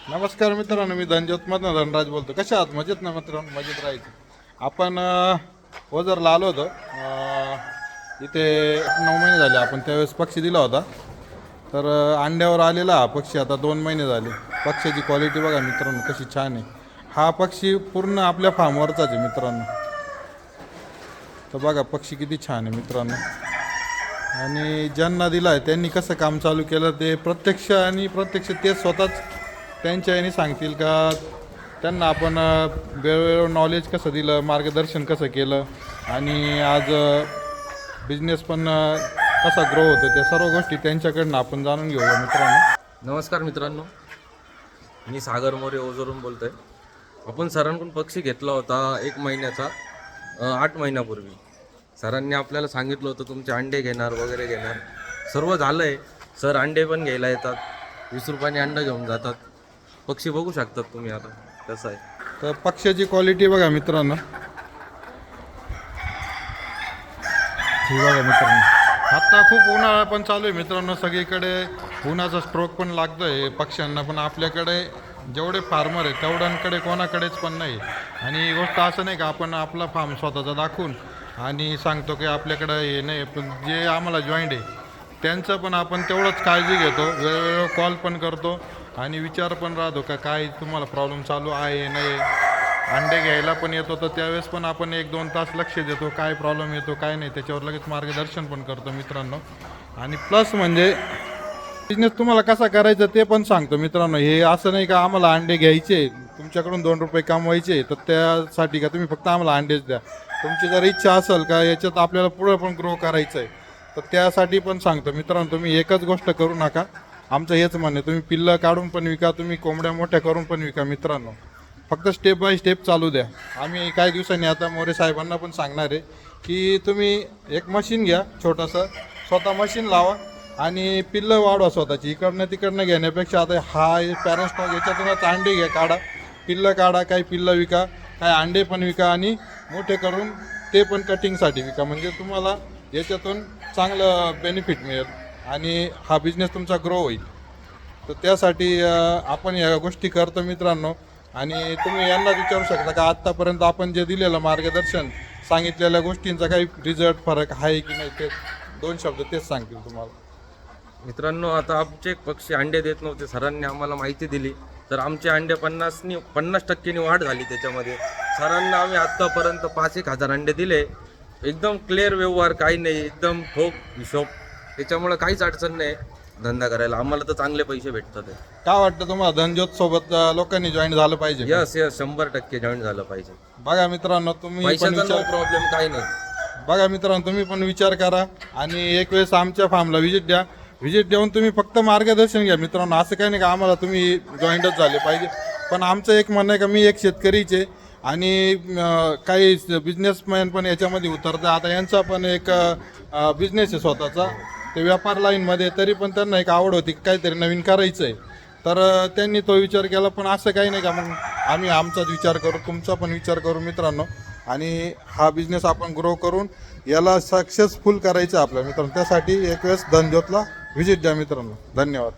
नमस्कार मित्रांनो, मी धनज्योतमधनं धनराज बोलतो. कशा आहात? मजेत ना मित्रांनो? मजेत राहायचं. आपण ओझरला आलो होतो. इथे 9 महिने झाले आपण त्यावेळेस पक्षी दिला होता. तर अंड्यावर आलेला हा पक्षी आता 2 महिने झाले. पक्षाची क्वालिटी बघा मित्रांनो कशी छान आहे. हा पक्षी पूर्ण आपल्या फार्मवरचाच आहे मित्रांनो. तर बघा पक्षी किती छान आहे मित्रांनो. आणि ज्यांना दिला आहे त्यांनी कसं काम चालू केलं ते प्रत्यक्ष ते स्वतःच त्यांच्या याने सांगतील का त्यांना आपण वेळोवेळी नॉलेज कसं दिलं, मार्गदर्शन कसं केलं आणि आज बिझनेस पण कसा ग्रो होतो त्या सर्व गोष्टी त्यांच्याकडनं आपण जाणून घेऊया मित्रांनो. नमस्कार मित्रांनो, मी सागर मोरे ओझरून बोलतो आहे. आपण सरांकडून पक्षी घेतला होता 1 महिन्याचा 8 महिन्यापूर्वी. सरांनी आपल्याला सांगितलं होतं तुमचे अंडे घेणार वगैरे घेणार. सर्व झालं आहे. सर अंडे पण घ्यायला येतात, 20 रुपयाने अंडं घेऊन जातात. पक्षी बघू शकतात तुम्ही आता कसं आहे. तर पक्ष्याची क्वालिटी बघा मित्रांनो. ही बघा मित्रांनो, आत्ता खूप उन्हाळा पण चालू आहे मित्रांनो. सगळीकडे उन्हाचा स्ट्रोक पण लागतोय पक्ष्यांना. पण आपल्याकडे जेवढे फार्मर आहेत तेवढ्यांकडे कोणाकडेच पण नाही. आणि ही गोष्ट असं नाही का आपण आपला फार्म स्वतःचा दाखवून आणि सांगतो की आपल्याकडं हे नाही. पण जे आम्हाला जॉईंट आहे त्यांचं पण आपण तेवढंच काळजी घेतो, वेळोवेळी कॉल पण करतो आणि विचार पण राहतो का काय तुम्हाला प्रॉब्लेम चालू आहे नाही. अंडे घ्यायला पण येतो तर त्यावेळेस पण आपण 1-2 तास लक्ष देतो काय प्रॉब्लेम येतो काय नाही, त्याच्यावर लगेच मार्गदर्शन पण करतो मित्रांनो. आणि प्लस म्हणजे बिझनेस तुम्हाला कसा करायचा ते पण सांगतो मित्रांनो. हे असं नाही का आम्हाला अंडे घ्यायचे तुमच्याकडून 2 रुपये कमवायचे तर त्यासाठी का तुम्ही फक्त आम्हाला अंडेच द्या. तुमची जर इच्छा असेल का याच्यात आपल्याला पुढं पण ग्रो करायचं आहे तर त्यासाठी पण सांगतो मित्रांनो. तुम्ही एकच गोष्ट करू नका, आमचं हेच म्हणणं, तुम्ही पिल्लं काढून पण विका, तुम्ही कोंबड्या मोठ्या करून पण विका मित्रांनो. फक्त स्टेप बाय स्टेप चालू द्या. आम्ही काही दिवसांनी आता मोरे साहेबांना पण सांगणार आहे की तुम्ही एक मशीन घ्या छोटंसं, स्वतः मशीन लावा आणि पिल्लं वाढवा स्वतःची. इकडनं तिकडनं घेण्यापेक्षा आता हा पॅरेंट्स याच्यातूनच अंडे घ्या, काढा पिल्लं, काढा काही पिल्लं विका, काही अंडे पण विका आणि मोठे करून ते पण कटिंगसाठी विका. म्हणजे तुम्हाला याच्यातून चांगलं बेनिफिट मिळेल आणि हा बिझनेस तुमचा ग्रो होईल. तर त्यासाठी आपण या गोष्टी करतो मित्रांनो. आणि तुम्ही यांना विचारू शकता का आत्तापर्यंत आपण जे दिलेलं मार्गदर्शन सांगितलेल्या गोष्टींचा काही रिझल्ट फरक आहे की नाही, ते 2 शब्द तेच सांगतील तुम्हाला. मित्रांनो, आता आमचे पक्षी अंडे देत नव्हते, सरांनी आम्हाला माहिती दिली तर आमचे अंडे 50% वाढ झाली त्याच्यामध्ये. सरांना आम्ही आत्तापर्यंत 5-1 हजार अंडे दिले. एकदम क्लिअर व्यवहार, काही नाही, एकदम ठोक हिशोब. त्याच्यामुळे काहीच अडचण नाही धंदा करायला. आम्हाला तर चांगले पैसे भेटतात. काय वाटतं तुम्हाला धनज्योत सोबत लोकांनी जॉईन झालं पाहिजे? यस 100% जॉईन झालं पाहिजे. बघा मित्रांनो, तुम्ही पण पैशाचा नो प्रॉब्लेम काही नाही. बघा मित्रांनो, तुम्ही पण विचार करा आणि एक वेळेस आमच्या फार्मला व्हिजिट द्या. व्हिजिट देऊन तुम्ही फक्त मार्गदर्शन घ्या मित्रांनो. असं काही नाही का आम्हाला तुम्ही जॉईंटच झाले पाहिजे. पण आमचं एक म्हणणं आहे का मी एक शेतकरीचे आणि काही बिझनेसमॅन पण याच्यामध्ये उतरतं. आता यांचा पण एक बिझनेस आहे स्वतःचा, ते व्यापार लाईनमध्ये, तरी पण त्यांना एक आवड होती काहीतरी नवीन करायचं आहे. तर त्यांनी तो विचार केला. पण असं काही नाही का मग आम्ही आमचाच विचार करू, तुमचा पण विचार करू मित्रांनो. आणि हा बिझनेस आपण ग्रो करून याला सक्सेसफुल करायचं आपल्या मित्रांनो. त्यासाठी एक वेळेस धनज्योतला व्हिजिट द्या मित्रांनो. धन्यवाद.